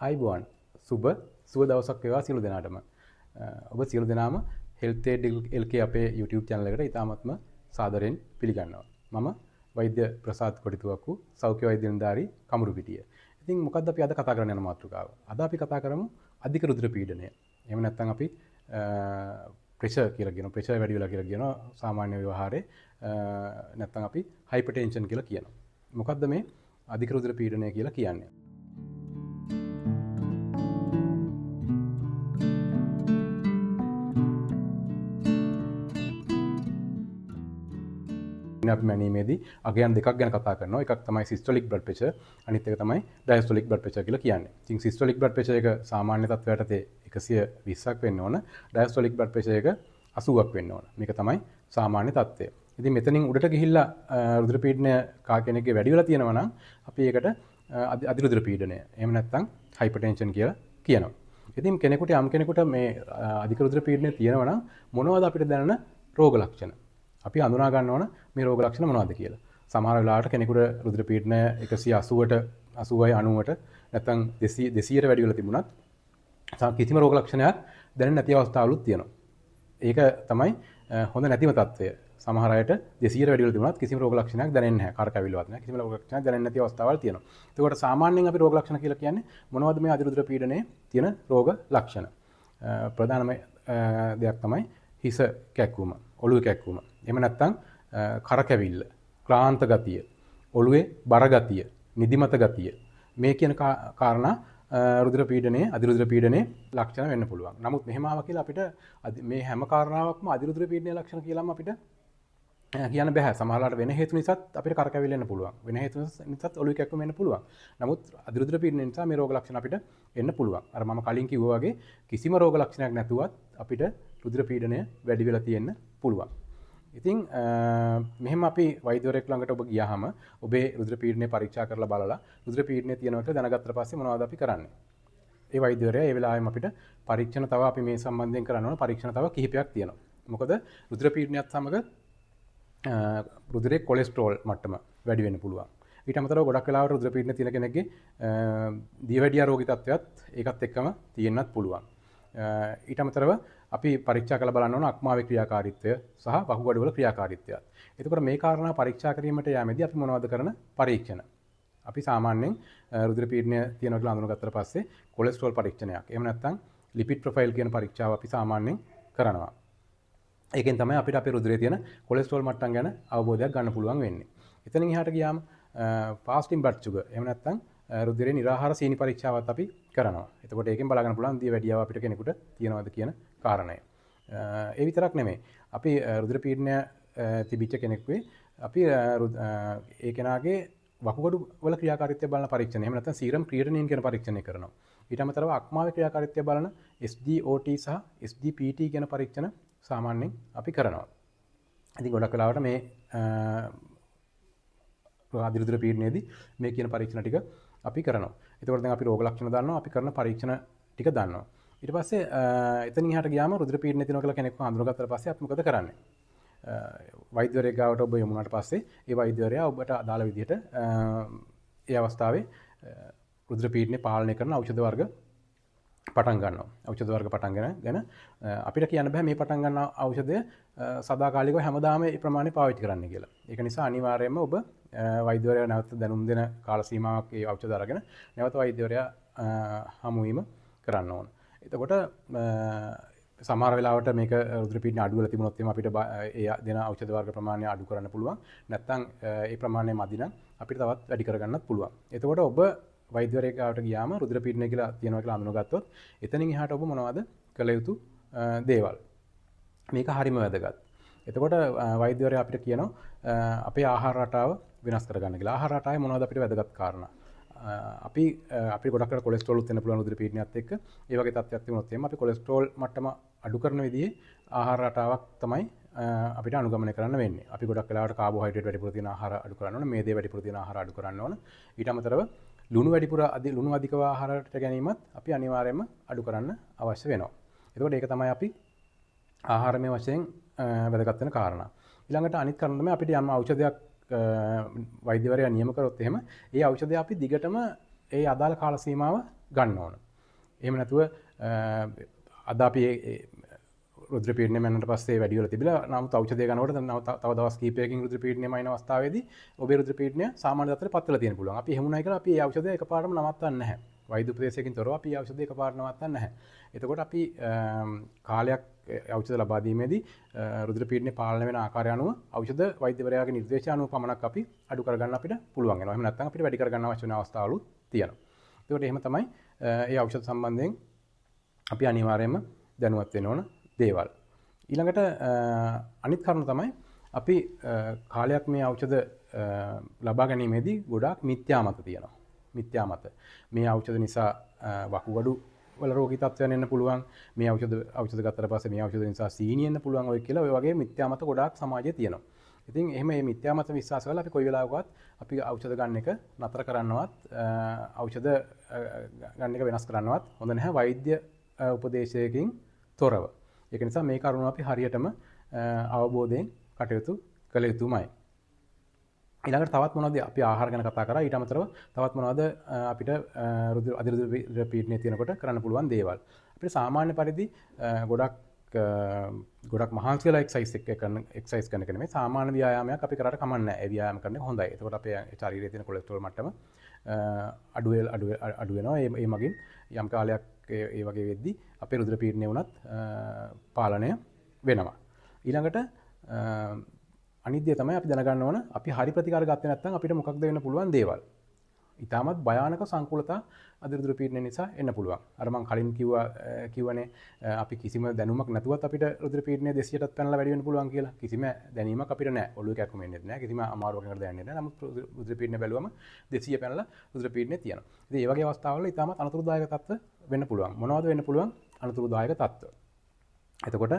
ආයිබෝන් සුබ දවසක් වේවා සියලු දෙනාටම. ඔබ සියලු දෙනාම Health Aid LK අපේ YouTube channel එකට ඉතාමත්ම සාදරයෙන් පිළිගන්නවා. මම වෛද්‍ය ප්‍රසාද් කොටිතුවක්කු සෞඛ්‍ය වෛද්‍ය නිලධාරී කමුරුපිටිය. ඉතින් මොකද්ද අපි අද කතා කරන්න යන මාතෘකාව? අද අපි කතා කරමු අධික රුධිර පීඩනය. එහෙම නැත්නම් අපි ප්‍රෙෂර් කියලා කියනවා. ප්‍රෙෂර් වැඩි වෙලා කියලා කියනවා සාමාන්‍ය ව්‍යවහාරයේ. නැත්නම් අපි හයිපර්ටෙන්ෂන් කියලා කියනවා. මොකද්ද මේ අධික රුධිර පීඩනය කියලා කියන්නේ? අපි මැනීමේදී අගයන් දෙකක් ගැන කතා කරනවා. එකක් තමයි සිස්ටොලික් බ්ලඩ් ප්‍රෙෂර්, අනිත් එක තමයි ඩයස්ටොලික් බ්ලඩ් ප්‍රෙෂර් කියලා කියන්නේ. ඉතින් සිස්ටොලික් බ්ලඩ් ප්‍රෙෂර් එක සාමාන්‍ය තත්ත්වයට 120ක් වෙන්න ඕන. ඩයස්ටොලික් බ්ලඩ් ප්‍රෙෂර් එක 80ක් වෙන්න ඕන. මේක තමයි සාමාන්‍ය තත්ත්වය. ඉතින් මෙතනින් උඩට ගිහිල්ලා රුධිර පීඩනය කා කෙනෙක්ගේ වැඩි වෙලා තියෙනවා නම් අපි ඒකට අධි රුධිර පීඩනය එහෙම නැත්නම් හයිපර්ටෙන්ෂන් කියලා කියනවා. ඉතින් කෙනෙකුට යම් කෙනෙකුට මේ අධික රුධිර පීඩනය තියෙනවා නම් මොනවද අපිට දැනෙන රෝග ලක්ෂණ? අපි හඳුනා ගන්න ඕන මේ රෝග ලක්ෂණ මොනවද කියලා. සමහර වෙලාවට කෙනෙකුට රුධිර පීඩනය 180ට 80යි 90ට නැත්නම් 200ට වැඩි වෙලා තිබුණත් කිසිම රෝග ලක්ෂණයක් දැනෙන්නේ නැති අවස්ථාවලුත් තියෙනවා. ඒක තමයි හොඳ නැතිම තත්ත්වය. සමහර අයට 200ට වැඩි වෙලා තිබුණත් කිසිම රෝග ලක්ෂණයක් දැනෙන්නේ නැහැ. කරකැවිල්ලවත් නැහැ. කිසිම රෝග ලක්ෂණයක් දැනෙන්නේ නැති අවස්ථාවල් තියෙනවා. ඒකට සාමාන්‍යයෙන් අපි රෝග ලක්ෂණ කියලා කියන්නේ මොනවද මේ අධිරුධිර පීඩනයේ තියෙන රෝග ලක්ෂණ? ප්‍රධානම දෙයක් තමයි හිස කැක්කුම, ඔළුව කැක්කුම. එහෙම නැත්නම් කරකැවිල්ල, ක්ලාන්ත ගතිය, ඔළුවේ බර ගතිය, නිදිමත ගතිය. මේ කියන කාරණා රුධිර පීඩනයේ අධිරුධිර පීඩනයේ ලක්ෂණ වෙන්න පුළුවන්. නමුත් මෙහෙම ආවා කියලා අපිට මේ හැම කාරණාවක්ම අධිරුධිර පීඩනයේ ලක්ෂණ කියලාම අපිට කියන්න බෑ. සමහරවිට වෙන හේතු නිසාත් අපිට කරකැවිල්ල එන්න පුළුවන්. වෙන හේතු නිසාත් ඔළුවේ කැක්කුම එන්න පුළුවන්. නමුත් අධිරුධිර පීඩනය නිසා මේ රෝග ලක්ෂණ අපිට එන්න පුළුවන්. අර මම කලින් කිව්වා වගේ කිසිම රෝග ලක්ෂණයක් නැතුවත් අපිට රුධිර පීඩනය වැඩි වෙලා තියෙන්න පුළුවන්. ඉතින් මෙහෙම අපි වෛද්‍යවරයෙක් ළඟට ඔබ ගියාම ඔබේ රුධිර පීඩනය පරීක්ෂා කරලා බලලා රුධිර පීඩනය තියෙනවා කියලා දැනගත්තට පස්සේ මොනවද අපි කරන්නේ? ඒ වෛද්‍යවරයා ඒ වෙලාවෙම අපිට පරීක්ෂණ තව අපි මේ සම්බන්ධයෙන් කරන්න ඕන පරීක්ෂණ තව කිහිපයක් තියෙනවා. මොකද රුධිර පීඩනයත් සමග රුධිරේ කොලෙස්ටරෝල් මට්ටම වැඩි වෙන්න පුළුවන්. ඊට අමතරව ගොඩක් වෙලාවට රුධිර පීඩනය තියෙන කෙනෙක්ගේ දියවැඩියා රෝගී තත්ත්වයක් ඒකත් එක්කම තියෙන්නත් පුළුවන්. ඊට අමතරව අපි පරීක්ෂා කරලා බලන්න ඕන අක්මාවේ ක්‍රියාකාරීත්වය සහ වකුගඩුවල ක්‍රියාකාරීත්වය. එතකොට මේ කාරණා පරීක්ෂා කිරීමට යෑමේදී අපි මොනවද කරන පරීක්ෂණ? අපි සාමාන්‍යයෙන් රුධිර පීඩනය තියෙනවා කියලා අඳුනගත්තට පස්සේ කොලෙස්ටරෝල් පරීක්ෂණයක්. එහෙම නැත්නම් ලිපිඩ් ප්‍රොෆයිල් කියන පරීක්ෂාව අපි සාමාන්‍යයෙන් කරනවා. ඒකෙන් තමයි අපිට අපේ රුධිරේ තියෙන කොලෙස්ටරෝල් මට්ටම් ගැන අවබෝධයක් ගන්න පුළුවන් වෙන්නේ. එතනින් එහාට ගියාම ෆාස්ටිං බ්ලඩ් සුගර් එහෙම නැත්නම් රුධිරේ නිරාහාර සීනි පරීක්ෂාවත් අපි කරනවා. එතකොට ඒකෙන් බලා ගන්න පුළුවන් දියවැඩියාව අපිට කෙනෙකුට තියෙනවද කියන කාරණය. ඒ විතරක් නෙමෙයි. අපි රුධිර පීඩනය තිබිච්ච කෙනෙකුගේ අපි ඒ කෙනාගේ වකුගඩු වල ක්‍රියාකාරීත්වය බලන පරීක්ෂණ. එහෙම නැත්නම් සීරම් ක්‍රියේටිනින් කියන පරීක්ෂණය කරනවා. ඊට අමතරව අක්මාවේ ක්‍රියාකාරීත්වය බලන SGOT සහ SGPT කියන පරීක්ෂණ සාමාන්‍යයෙන් අපි කරනවා. ඉතින් ගොඩක් වෙලාවට මේ අධිරුධිර පීඩනයේදී මේ කියන පරීක්ෂණ ටික අපි කරනවා. එතකොට දැන් අපි රෝග ලක්ෂණ දන්නවා, අපි කරන පරීක්ෂණ ටික දන්නවා. ඊට පස්සේ එතනින් එහාට ගියාම රුධිර පීඩනය තියෙනවා කියලා කෙනෙක්ව හඳුනගත්තට පස්සේ අපි මොකද කරන්නේ? වෛද්‍යවරයෙක් ගාවට ඔබ යමු වුණාට පස්සේ ඒ වෛද්‍යවරයා ඔබට අදාළ විදිහට ඒ අවස්ථාවේ රුධිර පීඩනය පාලනය කරන ඖෂධ වර්ග පටන් ගන්නවා. ඖෂධ වර්ග පටන් ගැන අපිට කියන්න බෑ මේ පටන් ගන්න ඖෂධය සදාකාලිකව හැමදාම මේ ප්‍රමාණය පාවිච්චි කරන්න කියලා. ඒක නිසා අනිවාර්යයෙන්ම ඔබ වෛද්‍යවරයා නැවත දැනුම් දෙන කාල සීමාවක් ඒ ඖෂධ අරගෙන නැවත වෛද්‍යවරයා හමු වීම කරන්න ඕන. එතකොට සමහර වෙලාවට මේක රුධිර පීඩනය අඩු වෙලා තිබුණොත් එහම අපිට ඒ දෙන ඖෂධ වර්ග ප්‍රමාණය අඩු කරන්න පුළුවන්. නැත්නම් ඒ ප්‍රමාණය මදි නම් අපිට තවත් වැඩි කරගන්නත් පුළුවන්. එතකොට ඔබ වෛද්‍යවරයෙක් ගාවට ගියාම රුධිර පීඩනය කියලා තියෙනවා කියලා අඳුනගත්තොත් එතනින් එහාට ඔබ මොනවද කළ යුතු දේවල්? මේක හරිම වැදගත්. එතකොට වෛද්‍යවරයා අපිට කියනවා අපේ ආහාර රටාව වෙනස් කරගන්න කියලා. ආහාර රටාවේ මොනවද අපිට වැදගත් කාරණා? අපි ගොඩක් කරලා කොලෙස්ටරෝල් උත් වෙන පුළුවන් රුධිර පීඩනයත් එක්ක. ඒ වගේ තත්ත්වයක් තිබුණොත් එහෙම අපි කොලෙස්ටරෝල් මට්ටම අඩු කරන විදිහේ ආහාර රටාවක් තමයි අපිට අනුගමනය කරන්න වෙන්නේ. අපි ගොඩක් වෙලාවට කාබෝහයිඩ්‍රේට් වැඩිපුර තියෙන ආහාර අඩු කරන්න ඕන, මේදේ වැඩිපුර තියෙන ආහාර අඩු කරන්න ඕන. ඊට අමතරව ලුණු අධිකව ආහාරයට ගැනීමත් අපි අනිවාර්යයෙන්ම අඩු කරන්න අවශ්‍ය වෙනවා. එතකොට ඒක තමයි අපි ආහාරමය වශයෙන් වැදගත් වෙන කාරණා. ඊළඟට අනිත් කාරණා තමයි අපිට යම් ඖෂධයක් වෛද්‍යවරයා නියම කරොත් එහෙම ඒ ඖෂධය අපි දිගටම ඒ අදාළ කාල සීමාව ගන්න ඕන. එහෙම නැතුව අද අපි රුධිර පීඩනය මැන්නට පස්සේ වැඩි වෙලා තිබිලා නමුත් ඖෂධය ගන්නකොට තව දවස් කිහිපයකින් රුධිර පීඩනය මයින් අවස්ථාවේදී ඔබේ රුධිර පීඩනය සාමාන්‍ය තත්ත්වයට පත් වෙලා තියෙන පුළුවන්. අපි එහෙම උනායි කියලා අපි ඒ ඖෂධය එකපාරටම නවත්තන්නේ නැහැ. වෛද්‍ය උපදේශයකින් තොරව අපි ඖෂධය එකපාරට නවත්තන්නේ නැහැ. එතකොට අපි කාලයක් ඖෂධ ලබා දීමේදී රුධිර පීඩනය පාලනය වෙන ආකාරය අනුව ඖෂධ වෛද්‍යවරයාගේ නිර්දේශය අනුව පමණක් අපි අඩු කරගන්න අපිට පුළුවන් වෙනවා. එහෙම නැත්නම් අපිට වැඩි කරගන්න අවශ්‍ය වෙන අවස්ථාවලුත් තියෙනවා. එතකොට එහෙම තමයි ඒ ඖෂධ සම්බන්ධයෙන් අපි අනිවාර්යයෙන්ම දැනුවත් වෙන්න ඕන දේවල්. ඊළඟට අනිත් කරුණ තමයි අපි කාලයක් මේ ඖෂධ ලබා ගැනීමේදී ගොඩාක් මිත්‍යා මත තියෙනවා. මිත්‍යා මත. මේ ඖෂධ නිසා වකුගඩු වල රෝගී තත්ත්වයන් එන්න පුළුවන්. මේ ඖෂධ ගත්තට පස්සේ මේ ඖෂධ නිසා සීනි එන්න පුළුවන් ඔය කියලා ඔය වගේ මිත්‍යා මත ගොඩාක් සමාජයේ තියෙනවා. ඉතින් එහෙම මේ මිත්‍යා මත විශ්වාස කරලා අපි කොයි වෙලාවකවත් අපි ඖෂධ ගන්න එක නතර කරන්නවත් ඖෂධ ගන්න එක වෙනස් කරන්නවත් හොඳ නැහැ වෛද්‍ය උපදේශයකින් තොරව. ඒක නිසා මේ කරුණ අපි හරියටම අවබෝධයෙන් කටයුතු කළ යුතුමයි. ඊළඟට තවත් මොනවද අපි ආහාර ගැන කතා කරා. ඊට අමතරව තවත් මොනවද අපිට රුධිර පීඩනය තියෙනකොට කරන්න පුළුවන් දේවල්. අපිට සාමාන්‍ය පරිදි ගොඩක් මහන්සි වෙලා එක්සර්සයිස් කරන එක නෙමෙයි සාමාන්‍ය ව්‍යායාමයක් අපි කරාට කමක් නැහැ. ඒ ව්‍යායාම කරන එක හොඳයි. එතකොට අපේ ශරීරයේ තියෙන කොලෙස්ටරෝල් මට්ටම අඩු වෙනවා. ඒ මගින් යම් කාලයක් ඒ වගේ වෙද්දී අපේ රුධිර පීඩනය වුණත් පාලනය වෙනවා. ඊළඟට අනිත් දේ තමයි අපි දැනගන්න ඕන අපි හරි ප්‍රතිකාර ගත්තේ නැත්නම් අපිට මොකක්ද වෙන්න පුළුවන් දේවල්. ඊටමත් භයානක සංකූලතා රුධිර පීඩනය නිසා එන්න පුළුවන්. අර මම කලින් කිව්වනේ අපි කිසිම දැනුමක් නැතුවත් අපිට රුධිර පීඩනය 200ටත් පැනලා වැඩි වෙන්න පුළුවන් කියලා. කිසිම දැනීමක් අපිට නැහැ. ඔළුවේ කැක්කුම එන්නේ නැහැ. කිසිම අමාරුවකට දැනෙන්නේ නැහැ. නමුත් රුධිර පීඩනය බැලුවම 200 පැනලා රුධිර පීඩනය තියෙනවා. ඉතින් මේ වගේ අවස්ථාවල ඊටමත් අනතුරුදායක තත්ත්ව වෙන්න පුළුවන්. මොනවද වෙන්න පුළුවන් අනතුරුදායක තත්ත්ව? එතකොට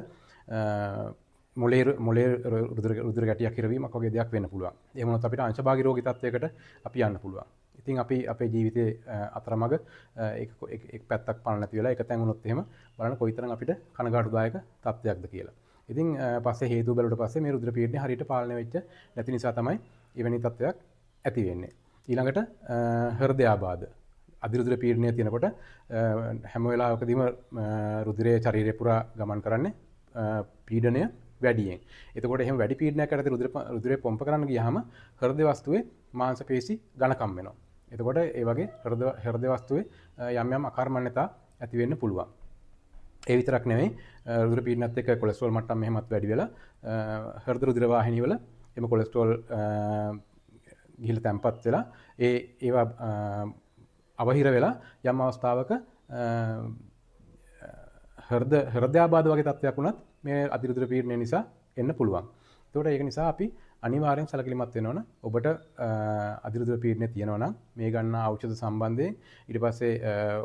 මොලේ රුධිර ගැටියක් හිරවීමක් වගේ දෙයක් වෙන්න පුළුවන්. එහෙම වුණොත් අපිට අංශභාගී රෝගී තත්ත්වයකට අපි යන්න පුළුවන්. ඉතින් අපි අපේ ජීවිතයේ අතරමඟ එක් පැත්තක් පණ නැති වෙලා එක තැන් වුණොත් එහෙම බලන්න කොයිතරම් අපිට කනගාටුදායක තත්ත්වයක්ද කියලා. ඉතින් පස්සේ හේතු බැලුවට පස්සේ මේ රුධිර පීඩනය හරියට පාලනය වෙච්ච නැති නිසා තමයි එවැනි තත්ත්වයක් ඇති වෙන්නේ. ඊළඟට හෘදයාබාධ අධිරුධිර පීඩනය තියෙනකොට හැම වෙලාවකදීම රුධිරයේ ශරීරය පුරා ගමන් කරන්නේ පීඩනය වැඩියෙන්. එතකොට එහෙම වැඩි පීඩනයක් යටතේ රුධිරය පොම්ප කරන්න ගියාම හෘද වස්තුවේ මාංශ පේශි ඝනකම් වෙනවා. එතකොට ඒ වගේ හෘද වස්තුවේ යම් අකර්මණ්‍යතා ඇති වෙන්න පුළුවන්. ඒ විතරක් නෙවෙයි රුධිර පීඩනයත් එක්ක කොලෙස්ටරෝල් මට්ටම් මෙහෙමත් වැඩි වෙලා හෘද රුධිර වාහිනී වල එම කොලෙස්ටරෝල් ගිහිල්ලා තැම්පත් වෙලා ඒවා අවහිර වෙලා යම් අවස්ථාවක හෘදයාබාධ වගේ තත්ත්වයක් වුණත් මේ අධිරුධිර පීඩනය නිසා එන්න පුළුවන්. ඒකට ඒක නිසා අපි අනිවාර්යෙන් සැලකිලිමත් වෙන්න ඕන. ඔබට අධිරුධිර පීඩනය තියෙනවා නම් මේ ගන්න ඖෂධ සම්බන්ධයෙන් ඊට පස්සේ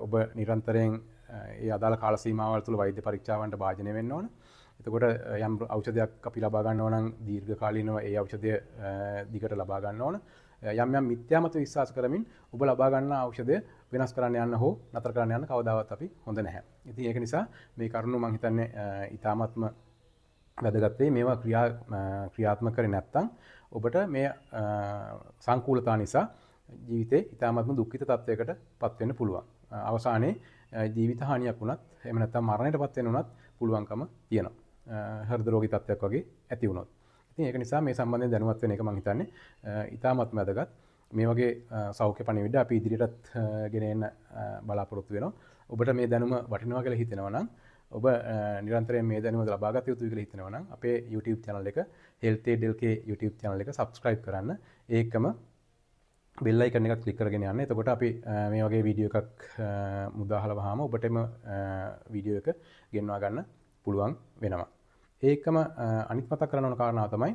ඔබ නිරන්තරයෙන් ඒ අදාළ කාල සීමාවල් තුළ වෛද්‍ය පරීක්ෂාවන්ට භාජනය වෙන්න ඕන. එතකොට යම් ඖෂධයක් අපි ලබා ගන්නවා නම් දීර්ඝකාලීනව ඒ ඖෂධය දිගට ලබා ගන්න ඕන. යම් මිත්‍යා මත විශ්වාස කරමින් ඔබ ලබා ගන්න ඖෂධය වෙනස් කරන්න යන්න හෝ නතර කරන්න යන්න කවදාවත් අපි හොඳ නැහැ. ඉතින් ඒක නිසා මේ කරුණු මම හිතන්නේ ඊ타ත්ම වැදගත් වෙයි. මේවා ක්‍රියාත්මක කරේ නැත්නම් ඔබට මේ සංකූලතා නිසා ජීවිතේ ඊ타ත්ම දුක්ඛිත තත්වයකට පත් වෙන්න පුළුවන්. අවසානයේ ජීවිත හානියක් වුණත් එහෙම නැත්නම් මරණයටපත් වෙන්න උනත් පුළුවන්කම තියෙනවා. හෘද රෝගී තත්ත්වයක් වගේ ඇති වුණොත්. ඉතින් ඒක නිසා මේ සම්බන්ධයෙන් දැනුවත් වෙන එක මම හිතන්නේ ඊ타ත්ම වැදගත්. මේ වගේ සෞඛ්‍ය පණිවිඩ අපි ඉදිරියටත් ගෙන එන්න බලාපොරොත්තු වෙනවා. ඔබට මේ දැනුම වටිනවා කියලා හිතෙනවා නම් ඔබ නිරන්තරයෙන් මේ දැනුම ලබා ගත යුතුයි කියලා හිතෙනවා නම් අපේ YouTube channel එක Health Aid LK YouTube channel එක subscribe කරන්න. ඒකම bell icon එකක් click කරගෙන යන්න. එතකොට අපි මේ වගේ වීඩියෝ එකක් මුදාහලා වහාම ඔබටම වීඩියෝ එක ගෙන්වා ගන්න පුළුවන් වෙනවා. ඒකම අනිත් මතක් කරන්න ඕන කාරණාව තමයි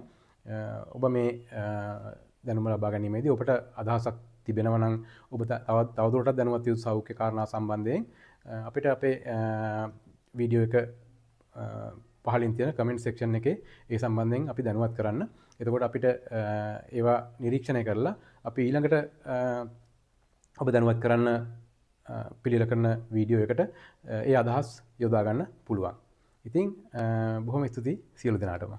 ඔබ මේ දැනුම ලබා ගැනීමේදී ඔබට අදහසක් තිබෙනවා නම් ඔබ තවදුරටත් දැනුවත් යුතු සෞඛ්‍ය කාරණා සම්බන්ධයෙන් අපිට අපේ වීඩියෝ එක පහලින් තියෙන කමෙන්ට් සෙක්ෂන් එකේ ඒ සම්බන්ධයෙන් අපි දැනුවත් කරන්න. එතකොට අපිට ඒවා නිරීක්ෂණය කරලා අපි ඊළඟට ඔබ දැනුවත් කරන්න පිළිල කරන වීඩියෝ එකට ඒ අදහස් යොදා ගන්න පුළුවන්. ඉතින් බොහොම ස්තුතියි සියලු දෙනාටම.